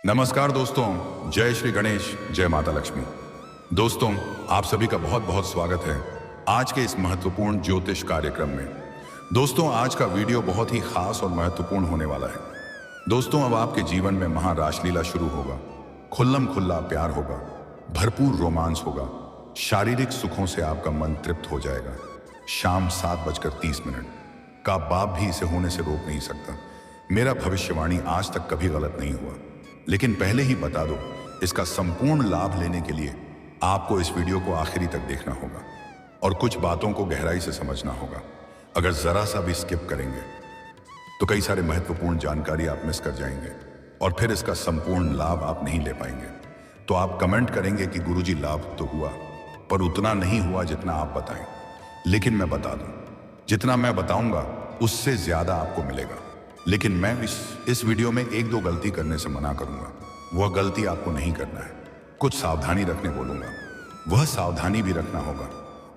नमस्कार दोस्तों, जय श्री गणेश, जय माता लक्ष्मी। दोस्तों, आप सभी का बहुत बहुत स्वागत है आज के इस महत्वपूर्ण ज्योतिष कार्यक्रम में। दोस्तों, आज का वीडियो बहुत ही खास और महत्वपूर्ण होने वाला है। दोस्तों, अब आपके जीवन में महारासलीला शुरू होगा। खुल्लम खुल्ला प्यार होगा, भरपूर रोमांस होगा, शारीरिक सुखों से आपका मन तृप्त हो जाएगा। शाम 7:30 का बाप भी इसे होने से रोक नहीं सकता। मेरा भविष्यवाणी आज तक कभी गलत नहीं हुआ, लेकिन पहले ही बता दो, इसका संपूर्ण लाभ लेने के लिए आपको इस वीडियो को आखिरी तक देखना होगा और कुछ बातों को गहराई से समझना होगा। अगर जरा सा भी स्किप करेंगे तो कई सारे महत्वपूर्ण जानकारी आप मिस कर जाएंगे और फिर इसका संपूर्ण लाभ आप नहीं ले पाएंगे। तो आप कमेंट करेंगे कि गुरुजी लाभ तो हुआ, पर उतना नहीं हुआ जितना आप बताएं। लेकिन मैं बता दूं, जितना मैं बताऊंगा उससे ज्यादा आपको मिलेगा। लेकिन मैं इस वीडियो में एक दो गलती करने से मना करूंगा। वह गलती आपको नहीं करना है। कुछ सावधानी रखने बोलूंगा, वह सावधानी भी रखना होगा।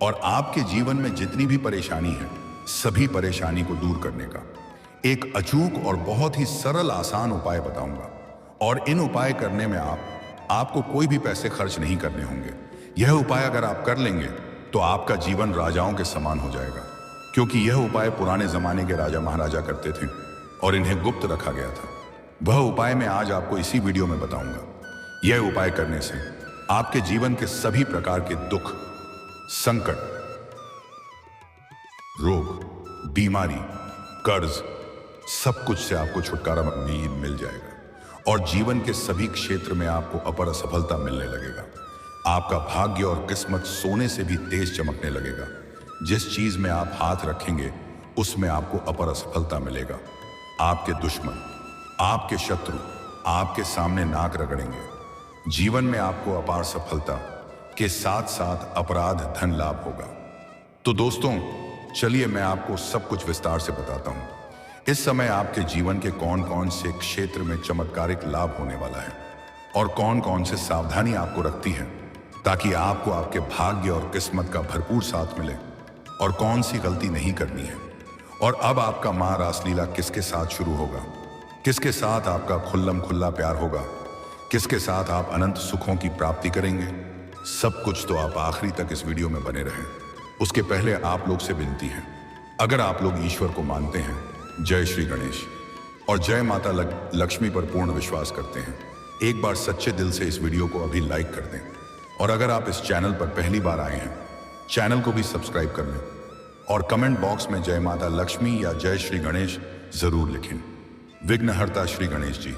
और आपके जीवन में जितनी भी परेशानी है, सभी परेशानी को दूर करने का एक अचूक और बहुत ही सरल आसान उपाय बताऊंगा। और इन उपाय करने में आपको कोई भी पैसे खर्च नहीं करने होंगे। यह उपाय अगर आप कर लेंगे तो आपका जीवन राजाओं के समान हो जाएगा, क्योंकि यह उपाय पुराने जमाने के राजा महाराजा करते थे और इन्हें गुप्त रखा गया था। वह उपाय मैं आज आपको इसी वीडियो में बताऊंगा। यह उपाय करने से आपके जीवन के सभी प्रकार के दुख, संकट, रोग, बीमारी, कर्ज, सब कुछ से आपको छुटकारा मिल जाएगा और जीवन के सभी क्षेत्र में आपको अपर सफलता मिलने लगेगा। आपका भाग्य और किस्मत सोने से भी तेज चमकने लगेगा। जिस चीज में आप हाथ रखेंगे उसमें आपको अपर सफलता मिलेगा। आपके दुश्मन, आपके शत्रु आपके सामने नाक रगड़ेंगे। जीवन में आपको अपार सफलता के साथ साथ अपराध धन लाभ होगा। तो दोस्तों, चलिए मैं आपको सब कुछ विस्तार से बताता हूं। इस समय आपके जीवन के कौन कौन से क्षेत्र में चमत्कारिक लाभ होने वाला है और कौन कौन से सावधानी आपको रखती है, ताकि आपको आपके भाग्य और किस्मत का भरपूर साथ मिले और कौन सी गलती नहीं करनी है। और अब आपका महारासलीला किसके साथ शुरू होगा, किसके साथ आपका खुल्लम खुल्ला प्यार होगा, किसके साथ आप अनंत सुखों की प्राप्ति करेंगे, सब कुछ तो आप आखिरी तक इस वीडियो में बने रहें। उसके पहले आप लोग से विनती है, अगर आप लोग ईश्वर को मानते हैं, जय श्री गणेश और जय माता लक्ष्मी पर पूर्ण विश्वास करते हैं, एक बार सच्चे दिल से इस वीडियो को अभी लाइक कर दें। और अगर आप इस चैनल पर पहली बार आए हैं, चैनल को भी सब्सक्राइब कर लें और कमेंट बॉक्स में जय माता लक्ष्मी या जय श्री गणेश जरूर लिखें। विघ्नहर्ता श्री गणेश जी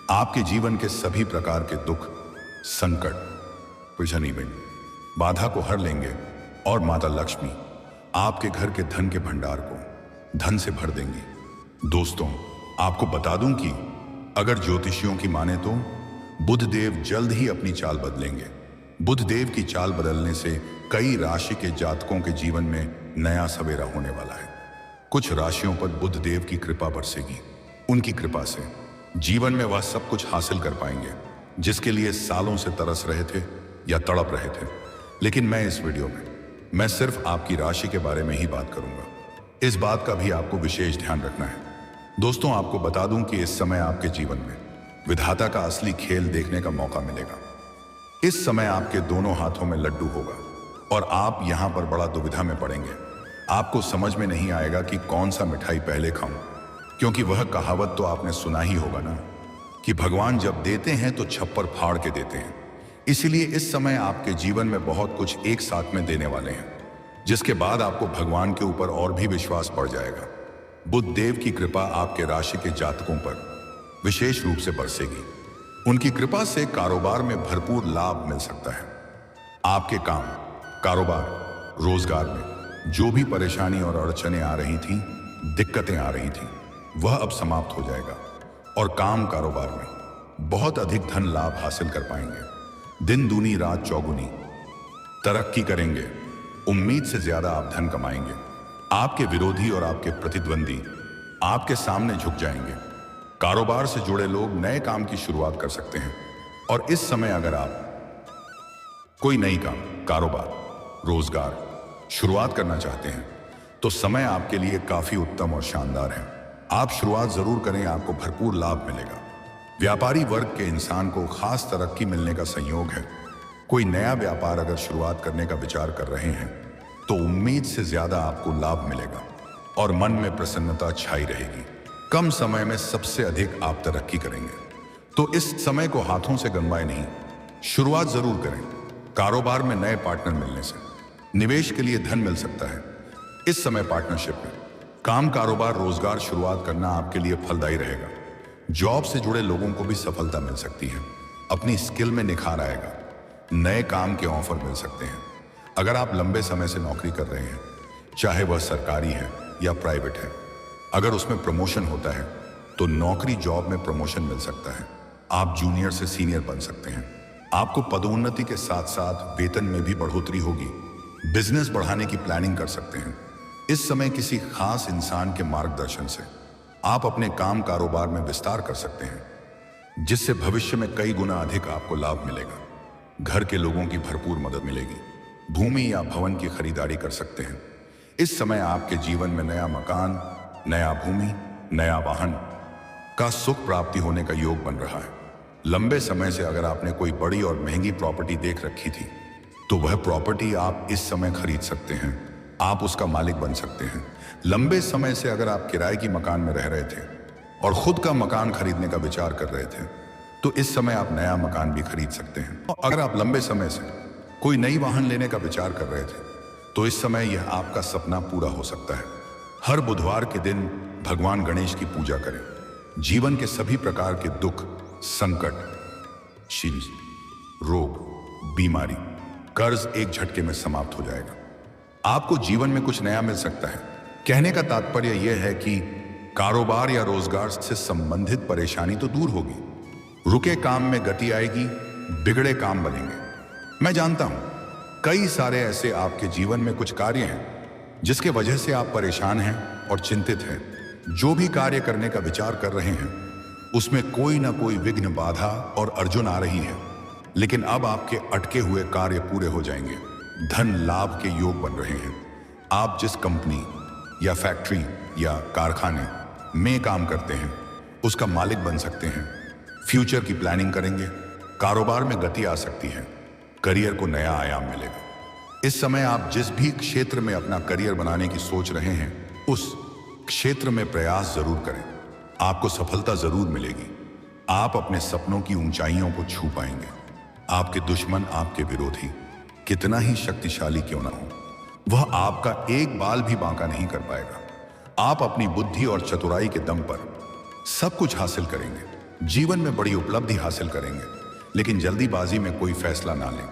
आपके जीवन के सभी प्रकार के दुख, संकट, परेशानी में बाधा को हर लेंगे और माता लक्ष्मी आपके घर के धन के भंडार को धन से भर देंगी। दोस्तों, आपको बता दूं कि अगर ज्योतिषियों की माने तो बुध देव जल्द ही अपनी चाल बदलेंगे। बुध देव की चाल बदलने से कई राशि के जातकों के जीवन में नया सवेरा होने वाला है। कुछ राशियों पर बुध देव की कृपा बरसेगी। उनकी कृपा से जीवन में वह सब कुछ हासिल कर पाएंगे जिसके लिए सालों से तरस रहे थे या तड़प रहे थे। लेकिन मैं इस वीडियो में मैं सिर्फ आपकी राशि के बारे में ही बात करूंगा। इस बात का भी आपको विशेष ध्यान रखना है। दोस्तों, आपको बता दूं कि इस समय आपके जीवन में विधाता का असली खेल देखने का मौका मिलेगा। इस समय आपके दोनों हाथों में लड्डू होगा और आप यहां पर बड़ा दुविधा में पड़ेंगे। आपको समझ में नहीं आएगा कि कौन सा मिठाई पहले खाऊं, क्योंकि वह कहावत तो आपने सुना ही होगा ना, कि भगवान जब देते हैं तो छप्पर फाड़ के देते हैं। इसीलिए इस समय आपके जीवन में बहुत कुछ एक साथ में देने वाले हैं, जिसके बाद आपको भगवान के ऊपर और भी विश्वास बढ़ जाएगा। बुध देव की कृपा आपके राशि के जातकों पर विशेष रूप से बरसेगी। उनकी कृपा से कारोबार में भरपूर लाभ मिल सकता है। आपके काम, कारोबार, रोजगार में जो भी परेशानी और अड़चनें आ रही थीं, दिक्कतें आ रही थीं, वह अब समाप्त हो जाएगा और काम कारोबार में बहुत अधिक धन लाभ हासिल कर पाएंगे। दिन दूनी रात चौगुनी तरक्की करेंगे। उम्मीद से ज्यादा आप धन कमाएंगे। आपके विरोधी और आपके प्रतिद्वंदी आपके सामने झुक जाएंगे। कारोबार से जुड़े लोग नए काम की शुरुआत कर सकते हैं। और इस समय अगर आप कोई नई काम, कारोबार, रोजगार शुरुआत करना चाहते हैं तो समय आपके लिए काफी उत्तम और शानदार है। आप शुरुआत जरूर करें, आपको भरपूर लाभ मिलेगा। व्यापारी वर्ग के इंसान को खास तरक्की मिलने का संयोग है। कोई नया व्यापार अगर शुरुआत करने का विचार कर रहे हैं तो उम्मीद से ज्यादा आपको लाभ मिलेगा और मन में प्रसन्नता छाई रहेगी। कम समय में सबसे अधिक आप तरक्की करेंगे, तो इस समय को हाथों से गंवाए नहीं, शुरुआत जरूर करें। कारोबार में नए पार्टनर मिलने से निवेश के लिए धन मिल सकता है। इस समय पार्टनरशिप में काम, कारोबार, रोजगार शुरुआत करना आपके लिए फलदायी रहेगा। जॉब से जुड़े लोगों को भी सफलता मिल सकती है। अपनी स्किल में निखार आएगा। नए काम के ऑफर मिल सकते हैं। अगर आप लंबे समय से नौकरी कर रहे हैं, चाहे वह सरकारी है या प्राइवेट है, अगर उसमें प्रमोशन होता है तो नौकरी जॉब में प्रमोशन मिल सकता है। आप जूनियर से सीनियर बन सकते हैं। आपको पदोन्नति के साथ साथ वेतन में भी बढ़ोतरी होगी। बिजनेस बढ़ाने की प्लानिंग कर सकते हैं। इस समय किसी खास इंसान के मार्गदर्शन से आप अपने काम, कारोबार में विस्तार कर सकते हैं, जिससे भविष्य में कई गुना अधिक आपको लाभ मिलेगा। घर के लोगों की भरपूर मदद मिलेगी। भूमि या भवन की खरीदारी कर सकते हैं। इस समय आपके जीवन में नया मकान, नया भूमि, नया वाहन का सुख प्राप्ति होने का योग बन रहा है। लंबे समय से अगर आपने कोई बड़ी और महंगी प्रॉपर्टी देख रखी थी तो वह प्रॉपर्टी आप इस समय खरीद सकते हैं। आप उसका मालिक बन सकते हैं। लंबे समय से अगर आप किराए की मकान में रह रहे थे और खुद का मकान खरीदने का विचार कर रहे थे तो इस समय आप नया मकान भी खरीद सकते हैं। और अगर आप लंबे समय से कोई नई वाहन लेने का विचार कर रहे थे तो इस समय यह आपका सपना पूरा हो सकता है। हर बुधवार के दिन भगवान गणेश की पूजा करें। जीवन के सभी प्रकार के दुख, संकट, शील, रोग, बीमारी, कर्ज एक झटके में समाप्त हो जाएगा। आपको जीवन में कुछ नया मिल सकता है। कहने का तात्पर्य यह है कि कारोबार या रोजगार से संबंधित परेशानी तो दूर होगी। रुके काम में गति आएगी, बिगड़े काम बनेंगे। मैं जानता हूं कई सारे ऐसे आपके जीवन में कुछ कार्य हैं जिसके वजह से आप परेशान हैं और चिंतित हैं। जो भी कार्य करने का विचार कर रहे हैं उसमें कोई ना कोई विघ्न, बाधा और अर्जुन आ रही है, लेकिन अब आपके अटके हुए कार्य पूरे हो जाएंगे। धन लाभ के योग बन रहे हैं। आप जिस कंपनी या फैक्ट्री या कारखाने में काम करते हैं उसका मालिक बन सकते हैं। फ्यूचर की प्लानिंग करेंगे। कारोबार में गति आ सकती है। करियर को नया आयाम मिलेगा। इस समय आप जिस भी क्षेत्र में अपना करियर बनाने की सोच रहे हैं उस क्षेत्र में प्रयास जरूर करें। आपको सफलता जरूर मिलेगी। आप अपने सपनों की ऊंचाइयों को छू पाएंगे। आपके दुश्मन, आपके विरोधी कितना ही शक्तिशाली क्यों ना हो, वह आपका एक बाल भी बांका नहीं कर पाएगा। आप अपनी बुद्धि और चतुराई के दम पर सब कुछ हासिल करेंगे। जीवन में बड़ी उपलब्धि हासिल करेंगे, लेकिन जल्दीबाजी में कोई फैसला ना लें।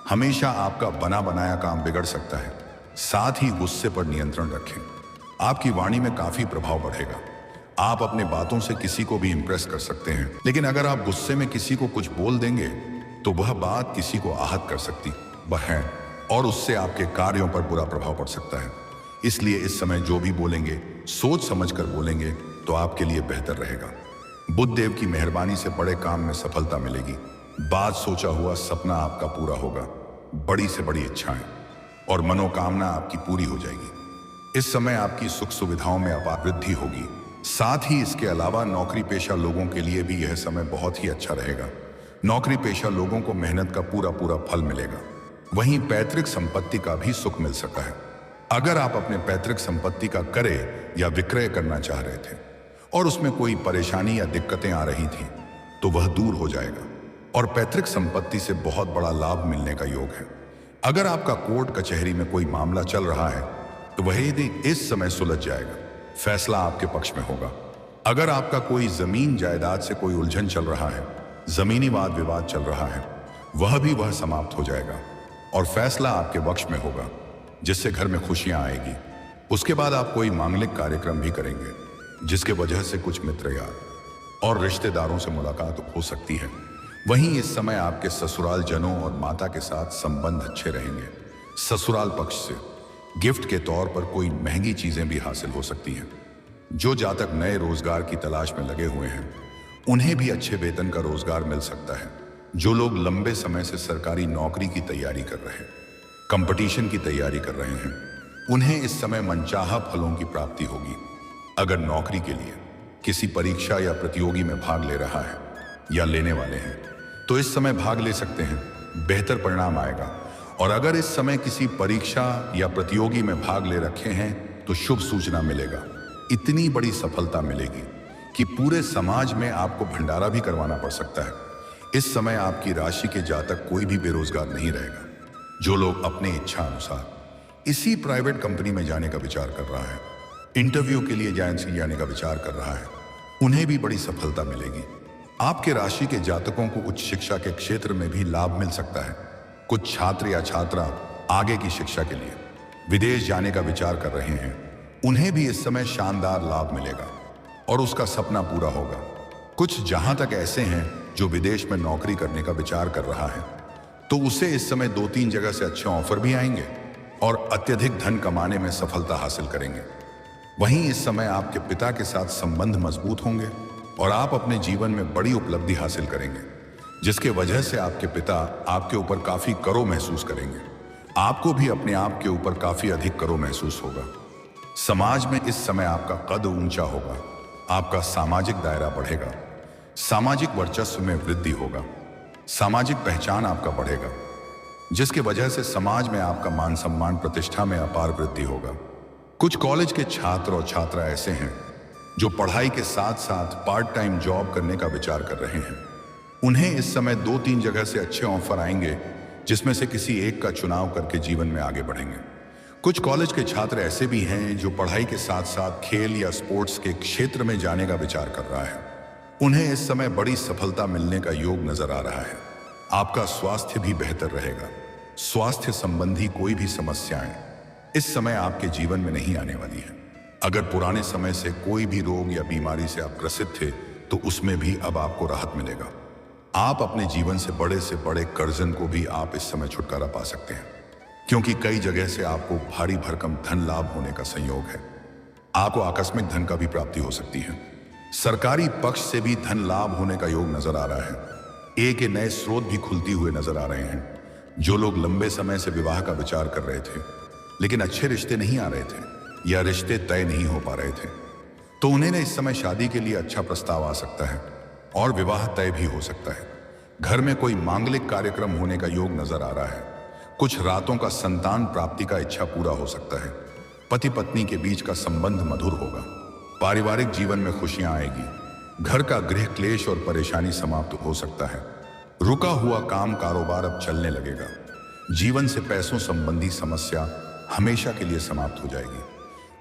हमेशा आपका बना बनाया काम बिगड़ सकता है। साथ ही गुस्से पर नियंत्रण रखें। आपकी वाणी में काफी प्रभाव बढ़ेगा। आप अपने बातों से किसी को भी इंप्रेस कर सकते हैं, लेकिन अगर आप गुस्से में किसी को कुछ बोल देंगे तो वह बात किसी को आहत कर सकती है और उससे आपके कार्यों पर बुरा प्रभाव पड़ सकता है। इसलिए इस समय जो भी बोलेंगे सोच समझकर बोलेंगे तो आपके लिए बेहतर रहेगा। बुद्ध देव की मेहरबानी से बड़े काम में सफलता मिलेगी। बात सोचा हुआ सपना आपका पूरा होगा। बड़ी से बड़ी इच्छाएं और मनोकामना आपकी पूरी हो जाएगी। इस समय आपकी सुख सुविधाओं में अपार वृद्धि होगी। साथ ही इसके अलावा नौकरी पेशा लोगों के लिए भी यह समय बहुत ही अच्छा रहेगा। नौकरी पेशा लोगों को मेहनत का पूरा पूरा फल मिलेगा। वहीं पैतृक संपत्ति का भी सुख मिल सकता है। अगर आप अपने पैतृक संपत्ति का क्रय या विक्रय करना चाह रहे थे और उसमें कोई परेशानी या दिक्कतें आ रही थी तो वह दूर हो जाएगा और पैतृक संपत्ति से बहुत बड़ा लाभ मिलने का योग है। अगर आपका कोर्ट कचहरी में कोई मामला चल रहा है तो वह यदि इस समय सुलझ जाएगा। फैसला आपके पक्ष में होगा। अगर आपका कोई जमीन जायदाद से कोई उलझन चल रहा है, जमीनी वाद विवाद चल रहा है, वह समाप्त हो जाएगा और फैसला आपके पक्ष में होगा, जिससे घर में खुशियां आएगी। उसके बाद आप कोई मांगलिक कार्यक्रम भी करेंगे, जिसके वजह से कुछ मित्र यार और रिश्तेदारों से मुलाकात हो सकती है। वहीं इस समय आपके ससुराल जनों और माता के साथ संबंध अच्छे रहेंगे। ससुराल पक्ष से गिफ्ट के तौर पर कोई महंगी चीजें भी हासिल हो सकती हैं। जो जातक नए रोजगार की तलाश में लगे हुए हैं उन्हें भी अच्छे वेतन का रोजगार मिल सकता है। जो लोग लंबे समय से सरकारी नौकरी की तैयारी कर रहे हैं, कंपटीशन की तैयारी कर रहे हैं, उन्हें इस समय मनचाहा फलों की प्राप्ति होगी। अगर नौकरी के लिए किसी परीक्षा या प्रतियोगी में भाग ले रहा है या लेने वाले हैं तो इस समय भाग ले सकते हैं, बेहतर परिणाम आएगा। और अगर इस समय किसी परीक्षा या प्रतियोगी में भाग ले रखे हैं तो शुभ सूचना मिलेगा। इतनी बड़ी सफलता मिलेगी कि पूरे समाज में आपको भंडारा भी करवाना पड़ सकता है। इस समय आपकी राशि के जातक कोई भी बेरोजगार नहीं रहेगा। जो लोग अपने इच्छा अनुसार इसी प्राइवेट कंपनी में जाने का विचार कर रहा है, इंटरव्यू के लिए एजेंसी जाने का विचार कर रहा है, उन्हें भी बड़ी सफलता मिलेगी। आपके राशि के जातकों को उच्च शिक्षा के क्षेत्र में भी लाभ मिल सकता है। कुछ छात्र या छात्रा आगे की शिक्षा के लिए विदेश जाने का विचार कर रहे हैं, उन्हें भी इस समय शानदार लाभ मिलेगा और उसका सपना पूरा होगा। कुछ जहां तक ऐसे हैं जो विदेश में नौकरी करने का विचार कर रहा है तो उसे इस समय 2-3 जगह से अच्छे ऑफर भी आएंगे और अत्यधिक धन कमाने में सफलता हासिल करेंगे। वहीं इस समय आपके पिता के साथ संबंध मजबूत होंगे और आप अपने जीवन में बड़ी उपलब्धि हासिल करेंगे, जिसके वजह से आपके पिता आपके ऊपर काफी गर्व महसूस करेंगे। आपको भी अपने आप के ऊपर काफी अधिक गर्व महसूस होगा। समाज में इस समय आपका कद ऊंचा होगा, आपका सामाजिक दायरा बढ़ेगा, सामाजिक वर्चस्व में वृद्धि होगा, सामाजिक पहचान आपका बढ़ेगा, जिसके वजह से समाज में आपका मान सम्मान प्रतिष्ठा में अपार वृद्धि होगा। कुछ कॉलेज के छात्र और छात्रा ऐसे हैं जो पढ़ाई के साथ साथ पार्ट टाइम जॉब करने का विचार कर रहे हैं। उन्हें इस समय 2-3 जगह से अच्छे ऑफर आएंगे, जिसमें से किसी एक का चुनाव करके जीवन में आगे बढ़ेंगे। कुछ कॉलेज के छात्र ऐसे भी हैं जो पढ़ाई के साथ साथ खेल या स्पोर्ट्स के क्षेत्र में जाने का विचार कर रहा है। उन्हें इस समय बड़ी सफलता मिलने का योग नजर आ रहा है। आपका स्वास्थ्य भी बेहतर रहेगा। स्वास्थ्य संबंधी कोई भी समस्याएं इस समय आपके जीवन में नहीं आने वाली हैं। अगर पुराने समय से कोई भी रोग या बीमारी से आप ग्रसित थे तो उसमें भी अब आपको राहत मिलेगा। आप अपने जीवन से बड़े कर्जन को भी आप इस समय छुटकारा पा सकते हैं, क्योंकि कई जगह से आपको भारी भरकम धन लाभ होने का संयोग है। आपको आकस्मिक धन का भी प्राप्ति हो सकती है। सरकारी पक्ष से भी धन लाभ होने का योग नजर आ रहा है। एक नए स्रोत भी खुलती हुए नजर आ रहे हैं। जो लोग लंबे समय से विवाह का विचार कर रहे थे लेकिन अच्छे रिश्ते नहीं आ रहे थे या रिश्ते तय नहीं हो पा रहे थे, तो उन्हें इस समय शादी के लिए अच्छा प्रस्ताव आ सकता है और विवाह तय भी हो सकता है। घर में कोई मांगलिक कार्यक्रम होने का योग नजर आ रहा है। कुछ रातों का संतान प्राप्ति का इच्छा पूरा हो सकता है। पति पत्नी के बीच का संबंध मधुर होगा। पारिवारिक जीवन में खुशियां आएगी। घर का गृह क्लेश और परेशानी समाप्त हो सकता है। रुका हुआ काम कारोबार अब चलने लगेगा। जीवन से पैसों संबंधी समस्या हमेशा के लिए समाप्त हो जाएगी।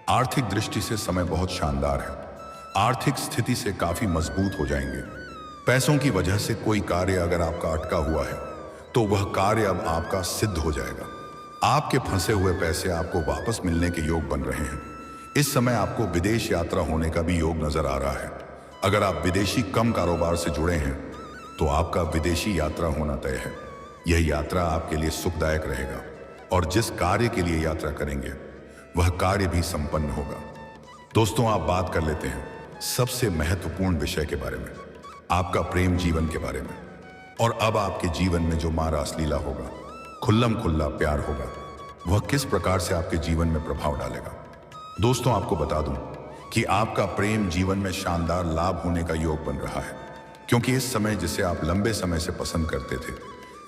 आर्थिक दृष्टि से समय बहुत शानदार है। आर्थिक स्थिति से काफी मजबूत हो जाएंगे। पैसों की वजह से कोई कार्य अगर आपका अटका हुआ है तो वह कार्य अब आपका सिद्ध हो जाएगा। आपके फंसे हुए पैसे आपको वापस मिलने के योग बन रहे हैं। इस समय आपको विदेश यात्रा होने का भी योग नजर आ रहा है। अगर आप विदेशी कम कारोबार से जुड़े हैं तो आपका विदेशी यात्रा होना तय है। यह यात्रा आपके लिए सुखदायक रहेगा और जिस कार्य के लिए यात्रा करेंगे वह कार्य भी संपन्न होगा। दोस्तों, आप बात कर लेते हैं सबसे महत्वपूर्ण विषय के बारे में, आपका प्रेम जीवन के बारे में। और अब आपके जीवन में जो मां रासलीला होगा, खुल्लम खुल्ला प्यार होगा, वह किस प्रकार से आपके जीवन में प्रभाव डालेगा। दोस्तों, आपको बता दूं कि आपका प्रेम जीवन में शानदार लाभ होने का योग बन रहा है, क्योंकि इस समय जिसे आप लंबे समय से पसंद करते थे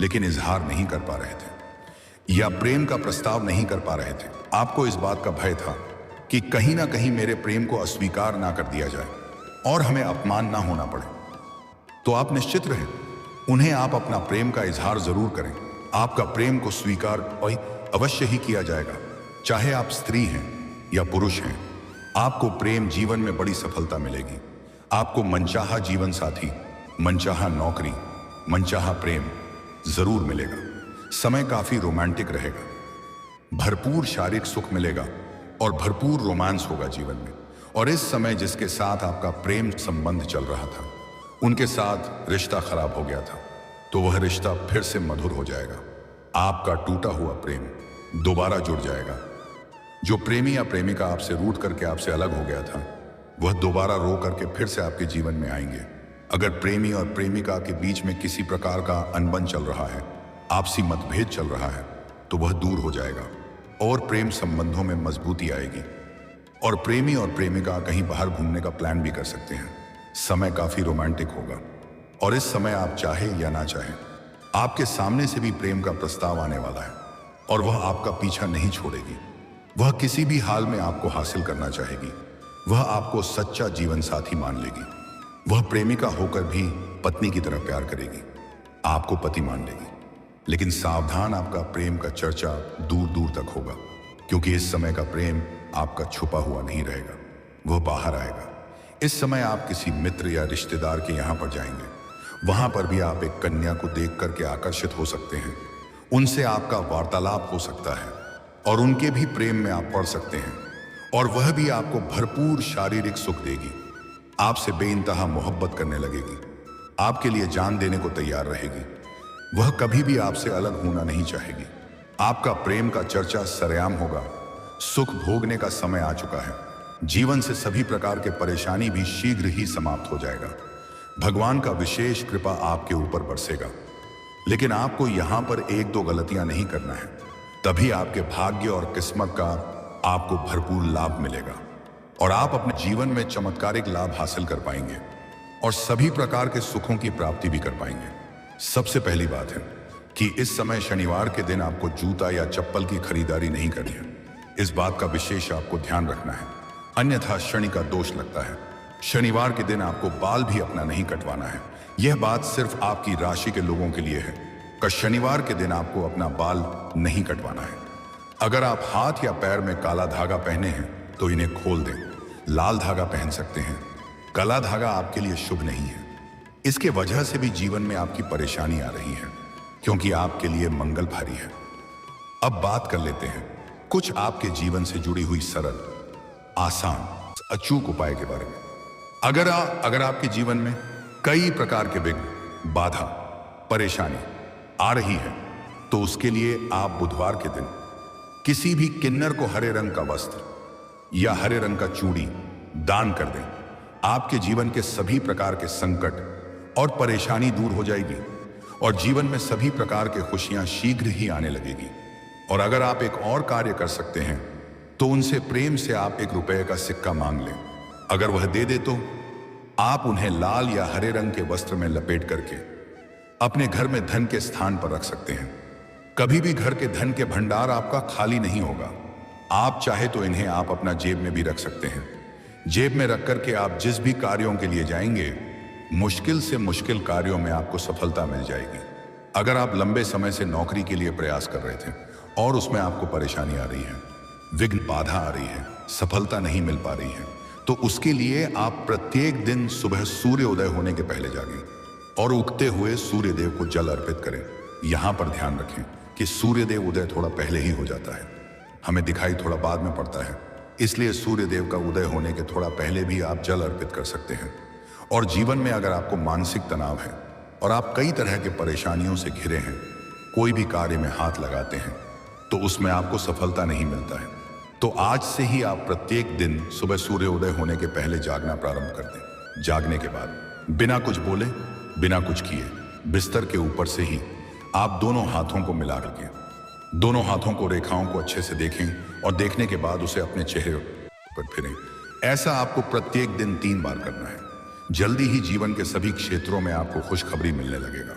लेकिन इजहार नहीं कर पा रहे थे या प्रेम का प्रस्ताव नहीं कर पा रहे थे, आपको इस बात का भय था कि कहीं ना कहीं मेरे प्रेम को अस्वीकार ना कर दिया जाए और हमें अपमान ना होना पड़े, तो आप निश्चित रहें, उन्हें आप अपना प्रेम का इजहार जरूर करें। आपका प्रेम को स्वीकार अवश्य ही किया जाएगा, चाहे आप स्त्री हैं या पुरुष हैं। आपको प्रेम जीवन में बड़ी सफलता मिलेगी। आपको मनचाहा जीवन साथी, मनचाहा नौकरी, मनचाहा प्रेम जरूर मिलेगा। समय काफी रोमांटिक रहेगा। भरपूर शारीरिक सुख मिलेगा और भरपूर रोमांस होगा जीवन में। और इस समय जिसके साथ आपका प्रेम संबंध चल रहा था, उनके साथ रिश्ता खराब हो गया था, तो वह रिश्ता फिर से मधुर हो जाएगा। आपका टूटा हुआ प्रेम दोबारा जुड़ जाएगा। जो प्रेमी या प्रेमिका आपसे रूठ करके आपसे अलग हो गया था, वह दोबारा रो करके फिर से आपके जीवन में आएंगे। अगर प्रेमी और प्रेमिका के बीच में किसी प्रकार का अनबन चल रहा है, आपसी मतभेद चल रहा है, तो वह दूर हो जाएगा और प्रेम संबंधों में मजबूती आएगी। और प्रेमी और प्रेमिका कहीं बाहर घूमने का प्लान भी कर सकते हैं। समय काफी रोमांटिक होगा और इस समय आप चाहे या ना चाहें, आपके सामने से भी प्रेम का प्रस्ताव आने वाला है और वह आपका पीछा नहीं छोड़ेगी। वह किसी भी हाल में आपको हासिल करना चाहेगी। वह आपको सच्चा जीवन साथी मान लेगी। वह प्रेमिका होकर भी पत्नी की तरह प्यार करेगी, आपको पति मान लेगी। लेकिन सावधान, आपका प्रेम का चर्चा दूर दूर तक होगा, क्योंकि इस समय का प्रेम आपका छुपा हुआ नहीं रहेगा, वह बाहर आएगा। इस समय आप किसी मित्र या रिश्तेदार के यहाँ पर जाएंगे। वहां पर भी आप एक कन्या को देख करके आकर्षित हो सकते हैं। उनसे आपका वार्तालाप हो सकता है और उनके भी प्रेम में आप पड़ सकते हैं, और वह भी आपको भरपूर शारीरिक सुख देगी। आपसे बेइंतहा मोहब्बत करने लगेगी, आपके लिए जान देने को तैयार रहेगी। वह कभी भी आपसे अलग होना नहीं चाहेगी। आपका प्रेम का चर्चा सरेआम होगा। सुख भोगने का समय आ चुका है। जीवन से सभी प्रकार के परेशानी भी शीघ्र ही समाप्त हो जाएगा। भगवान का विशेष कृपा आपके ऊपर बरसेगा। लेकिन आपको यहां पर एक दो गलतियां नहीं करना है, तभी आपके भाग्य और किस्मत का आपको भरपूर लाभ मिलेगा और आप अपने जीवन में चमत्कारिक लाभ हासिल कर पाएंगे और सभी प्रकार के सुखों की प्राप्ति भी कर पाएंगे। सबसे पहली बात है कि इस समय शनिवार के दिन आपको जूता या चप्पल की खरीदारी नहीं करनी है। इस बात का विशेष आपको ध्यान रखना है, अन्यथा शनि का दोष लगता है। शनिवार के दिन आपको बाल भी अपना नहीं कटवाना है। यह बात सिर्फ आपकी राशि के लोगों के लिए है कि शनिवार के दिन आपको अपना बाल नहीं कटवाना है। अगर आप हाथ या पैर में काला धागा पहने हैं तो इन्हें खोल दें। लाल धागा पहन सकते हैं। काला धागा आपके लिए शुभ नहीं है। इसके वजह से भी जीवन में आपकी परेशानी आ रही है, क्योंकि आपके लिए मंगल भारी है। अब बात कर लेते हैं कुछ आपके जीवन से जुड़ी हुई सरल, आसान, अचूक उपाय के बारे में। अगर आपके जीवन में कई प्रकार के विघ्न, बाधा, परेशानी आ रही है, तो उसके लिए आप बुधवार के दिन किसी भी किन्नर को हरे रंग का वस्त्र या हरे रंग का चूड़ी दान कर दें। आपके जीवन के सभी प्रकार के संकट और परेशानी दूर हो जाएगी और जीवन में सभी प्रकार के खुशियां शीघ्र ही आने लगेगी। और अगर आप एक और कार्य कर सकते हैं तो उनसे प्रेम से आप ₹1 का सिक्का मांग लें। अगर वह दे दे तो आप उन्हें लाल या हरे रंग के वस्त्र में लपेट करके अपने घर में धन के स्थान पर रख सकते हैं। कभी भी घर के धन के भंडार आपका खाली नहीं होगा। आप चाहे तो इन्हें आप अपना जेब में भी रख सकते हैं। जेब में रख करके आप जिस भी कार्यों के लिए जाएंगे, मुश्किल से मुश्किल कार्यों में आपको सफलता मिल जाएगी। अगर आप लंबे समय से नौकरी के लिए प्रयास कर रहे थे और उसमें आपको परेशानी आ रही है, विघ्न, बाधा आ रही है, सफलता नहीं मिल पा रही है, तो उसके लिए आप प्रत्येक दिन सुबह सूर्य उदय होने के पहले जागें और उगते हुए सूर्य देव को जल अर्पित करें। यहां पर ध्यान रखें कि सूर्य देव उदय थोड़ा पहले ही हो जाता है, हमें दिखाई थोड़ा बाद में पड़ता है। इसलिए सूर्य देव का उदय होने के थोड़ा पहले भी आप जल अर्पित कर सकते हैं। और जीवन में अगर आपको मानसिक तनाव है और आप कई तरह के परेशानियों से घिरे हैं, कोई भी कार्य में हाथ लगाते हैं तो उसमें आपको सफलता नहीं मिलता है, तो आज से ही आप प्रत्येक दिन सुबह सूर्य उदय होने के पहले जागना प्रारंभ कर दें। जागने के बाद बिना कुछ बोले, बिना कुछ किए, बिस्तर के ऊपर से ही आप दोनों हाथों को मिला करके दोनों हाथों को, रेखाओं को अच्छे से देखें और देखने के बाद उसे अपने चेहरे पर फिरें। ऐसा आपको प्रत्येक दिन 3 बार करना है। जल्दी ही जीवन के सभी क्षेत्रों में आपको खुशखबरी मिलने लगेगा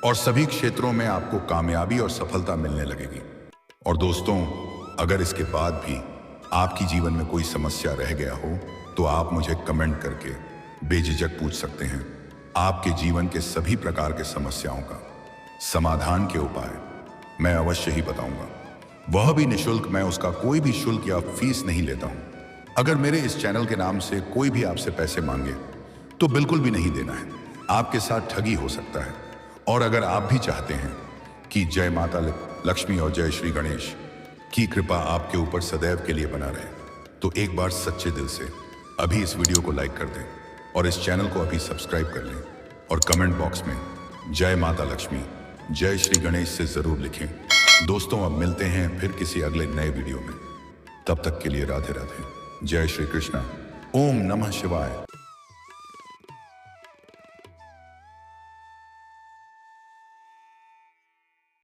और सभी क्षेत्रों में आपको कामयाबी और सफलता मिलने लगेगी। और दोस्तों, अगर इसके बाद भी आपकी जीवन में कोई समस्या रह गया हो तो आप मुझे कमेंट करके बेझिझक पूछ सकते हैं। आपके जीवन के सभी प्रकार के समस्याओं का समाधान के उपाय मैं अवश्य ही बताऊंगा, वह भी निःशुल्क। मैं उसका कोई भी शुल्क या फीस नहीं लेता हूं। अगर मेरे इस चैनल के नाम से कोई भी आपसे पैसे मांगे तो बिल्कुल भी नहीं देना है, आपके साथ ठगी हो सकता है। और अगर आप भी चाहते हैं कि जय माता लक्ष्मी और जय श्री गणेश की कृपा आपके ऊपर सदैव के लिए बना रहे, तो एक बार सच्चे दिल से अभी इस वीडियो को लाइक कर दें और इस चैनल को अभी सब्सक्राइब कर लें और कमेंट बॉक्स में जय माता लक्ष्मी, जय श्री गणेश से जरूर लिखें। दोस्तों, अब मिलते हैं फिर किसी अगले नए वीडियो में। तब तक के लिए राधे राधे, जय श्री कृष्णा, ओम नमः शिवाय।